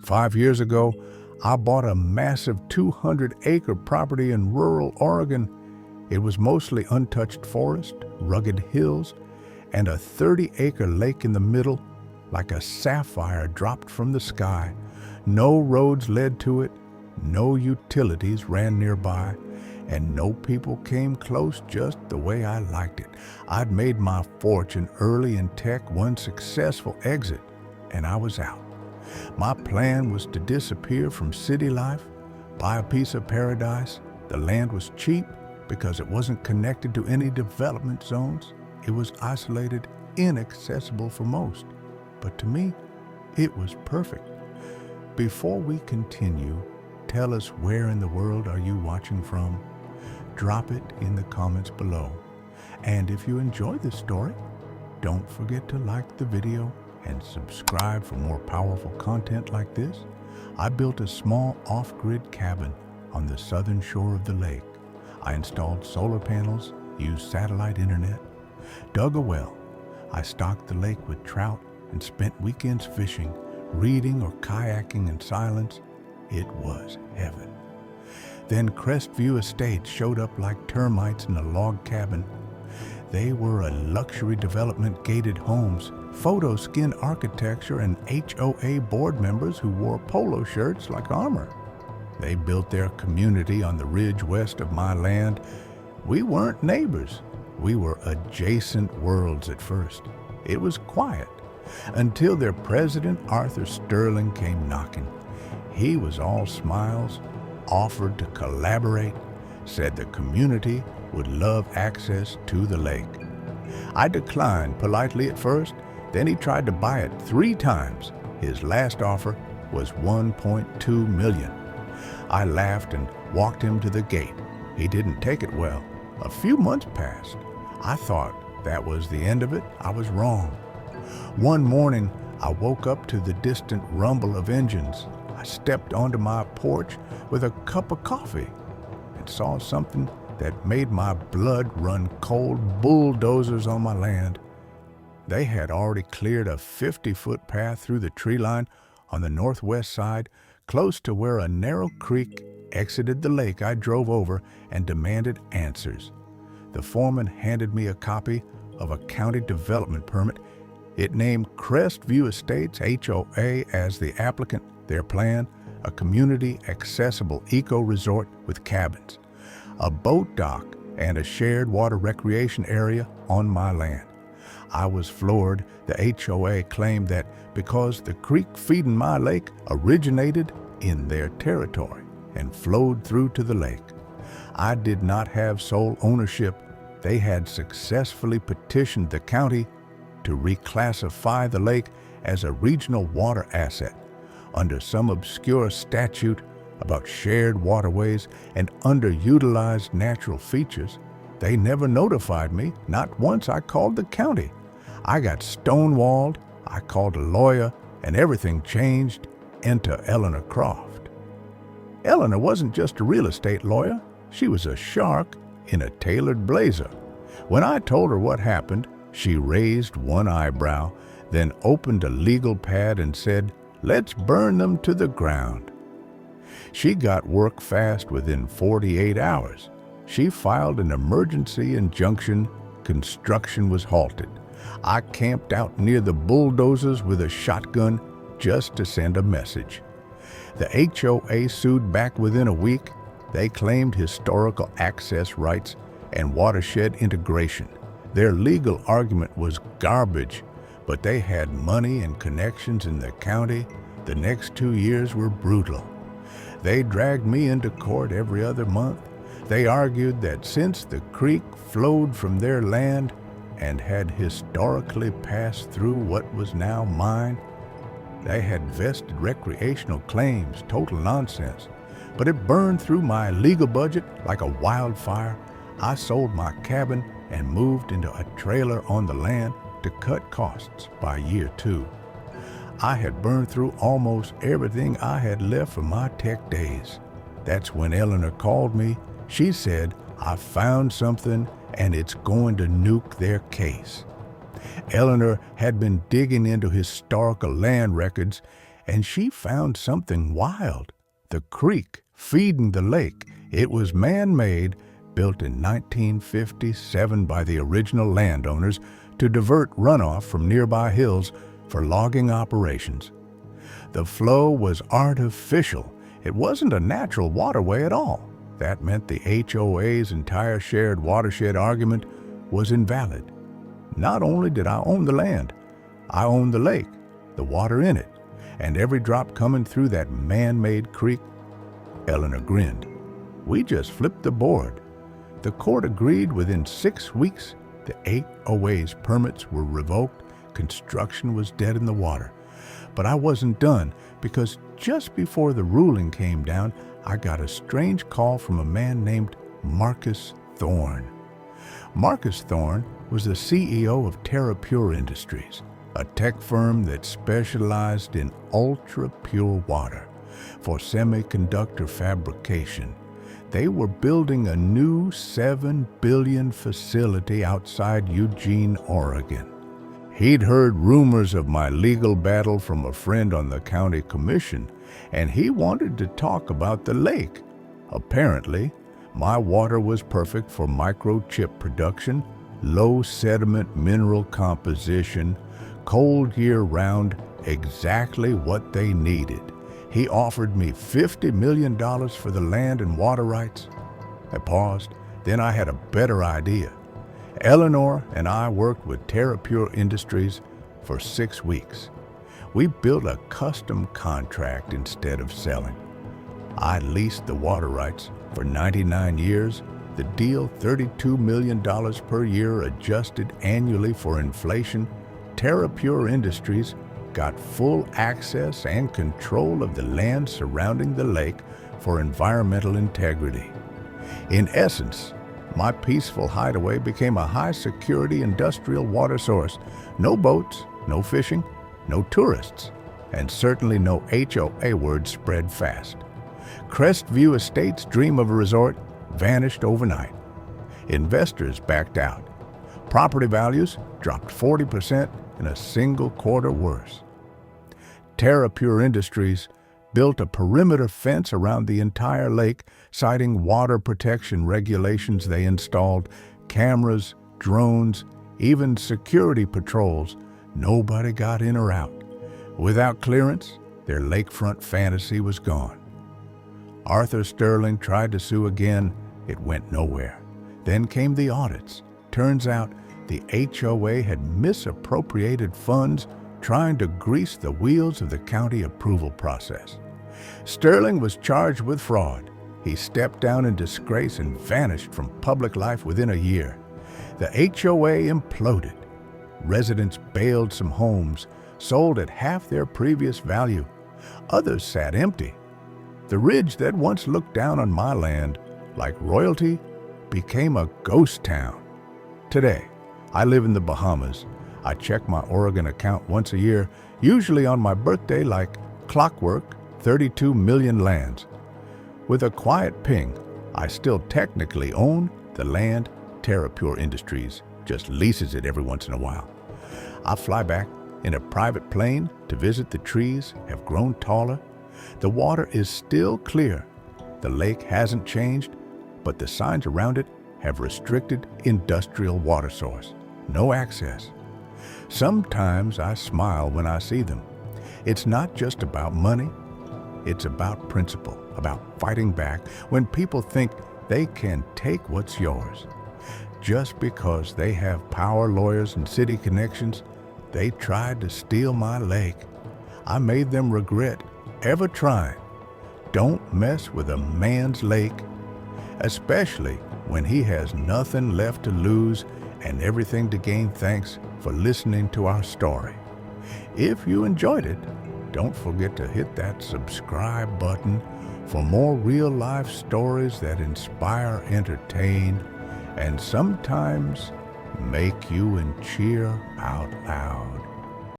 5 years ago, I bought a massive 200-acre property in rural Oregon. It was mostly untouched forest, rugged hills, and a 30-acre lake in the middle, like a sapphire dropped from the sky. No roads led to it, no utilities ran nearby, and no people came close just the way I liked it. I'd made my fortune early in tech, one successful exit, and I was out. My plan was to disappear from city life, buy a piece of paradise. The land was cheap because it wasn't connected to any development zones. It was isolated, inaccessible for most. But to me, it was perfect. Before we continue, tell us where in the world are you watching from? Drop it in the comments below. And if you enjoyed this story, don't forget to like the video and subscribe for more powerful content like this. I built a small off-grid cabin on the southern shore of the lake. I installed solar panels, used satellite internet, dug a well. I stocked the lake with trout and spent weekends fishing, reading or kayaking in silence. It was heaven. Then Crestview Estates showed up like termites in a log cabin. They were a luxury development, gated homes, photo skin architecture, and HOA board members who wore polo shirts like armor. They built their community on the ridge west of my land. We weren't neighbors. We were adjacent worlds at first. It was quiet until their president, Arthur Sterling, came knocking. He was all smiles, offered to collaborate, said the community would love access to the lake. I declined politely at first, then he tried to buy it 3 times. His last offer was $1.2 million. I laughed and walked him to the gate. He didn't take it well. A few months passed. I thought that was the end of it. I was wrong. One morning, I woke up to the distant rumble of engines. I stepped onto my porch with a cup of coffee and saw something that made my blood run cold. Bulldozers on my land. They had already cleared a 50-foot path through the tree line on the northwest side, close to where a narrow creek exited the lake. I drove over and demanded answers. The foreman handed me a copy of a county development permit. It named Crestview Estates, HOA, as the applicant. Their plan, a community-accessible eco-resort with cabins, a boat dock, and a shared water recreation area on my land. I was floored. The HOA claimed that because the creek feeding my lake originated in their territory and flowed through to the lake, I did not have sole ownership. They had successfully petitioned the county to reclassify the lake as a regional water asset under some obscure statute about shared waterways and underutilized natural features. They never notified me. Not once. I called the county. I got stonewalled. I called a lawyer, and everything changed. Enter Eleanor Croft. Eleanor wasn't just a real estate lawyer. She was a shark in a tailored blazer. When I told her what happened, she raised one eyebrow, then opened a legal pad and said, "Let's burn them to the ground." She got work fast. Within 48 hours. She filed an emergency injunction. Construction was halted. I camped out near the bulldozers with a shotgun just to send a message. The HOA sued back within a week. They claimed historical access rights and watershed integration. Their legal argument was garbage, but they had money and connections in the county. The next 2 years were brutal. They dragged me into court every other month. They argued that since the creek flowed from their land and had historically passed through what was now mine, they had vested recreational claims. Total nonsense. But it burned through my legal budget like a wildfire. I sold my cabin and moved into a trailer on the land to cut costs by year 2. I had burned through almost everything I had left from my tech days. That's when Eleanor called me. She said, "I found something and it's going to nuke their case." Eleanor had been digging into historical land records and she found something wild. The creek feeding the lake. It was man-made, built in 1957 by the original landowners to divert runoff from nearby hills for logging operations. The flow was artificial. It wasn't a natural waterway at all. That meant the HOA's entire shared watershed argument was invalid. Not only did I own the land, I owned the lake, the water in it, and every drop coming through that man-made creek. Eleanor grinned. We just flipped the board. The court agreed within 6 weeks. The HOA's permits were revoked. Construction was dead in the water. But I wasn't done, because just before the ruling came down, I got a strange call from a man named Marcus Thorne. Marcus Thorne was the CEO of TerraPure Industries, a tech firm that specialized in ultra-pure water for semiconductor fabrication. They were building a new $7 billion facility outside Eugene, Oregon. He'd heard rumors of my legal battle from a friend on the county commission, and he wanted to talk about the lake. Apparently, my water was perfect for microchip production, low sediment mineral composition, cold year-round, exactly what they needed. He offered me $50 million for the land and water rights. I paused, then I had a better idea. Eleanor and I worked with TerraPure Industries for 6 weeks. We built a custom contract instead of selling. I leased the water rights for 99 years. The deal, $32 million per year adjusted annually for inflation. TerraPure Industries got full access and control of the land surrounding the lake for environmental integrity. In essence, my peaceful hideaway became a high-security industrial water source. No boats, no fishing, no tourists, and certainly no HOA word spread fast. Crestview Estates' dream of a resort vanished overnight. Investors backed out. Property values dropped 40% in a single quarter worse. TerraPure Industries built a perimeter fence around the entire lake, citing water protection regulations. They installed cameras, drones, even security patrols. Nobody got in or out. Without clearance, their lakefront fantasy was gone. Arthur Sterling tried to sue again. It went nowhere. Then came the audits. Turns out the HOA had misappropriated funds, trying to grease the wheels of the county approval process. Sterling was charged with fraud. He stepped down in disgrace and vanished from public life within a year. The HOA imploded. Residents bailed some homes, sold at half their previous value. Others sat empty. The ridge that once looked down on my land like royalty became a ghost town. Today, I live in the Bahamas. I check my Oregon account once a year, usually on my birthday like clockwork, 32 million lands. With a quiet ping, I still technically own the land. TerraPure Industries just leases it every once in a while. I fly back in a private plane to visit. The trees have grown taller. The water is still clear. The lake hasn't changed, but the signs around it have restricted industrial water source. No access. Sometimes I smile when I see them. It's not just about money. It's about principle, about fighting back when people think they can take what's yours. Just because they have power lawyers and city connections, they tried to steal my lake. I made them regret ever trying. Don't mess with a man's lake, especially when he has nothing left to lose and everything to gain. Thanks for listening to our story. If you enjoyed it, don't forget to hit that subscribe button for more real-life stories that inspire, entertain, and sometimes make you and cheer out loud.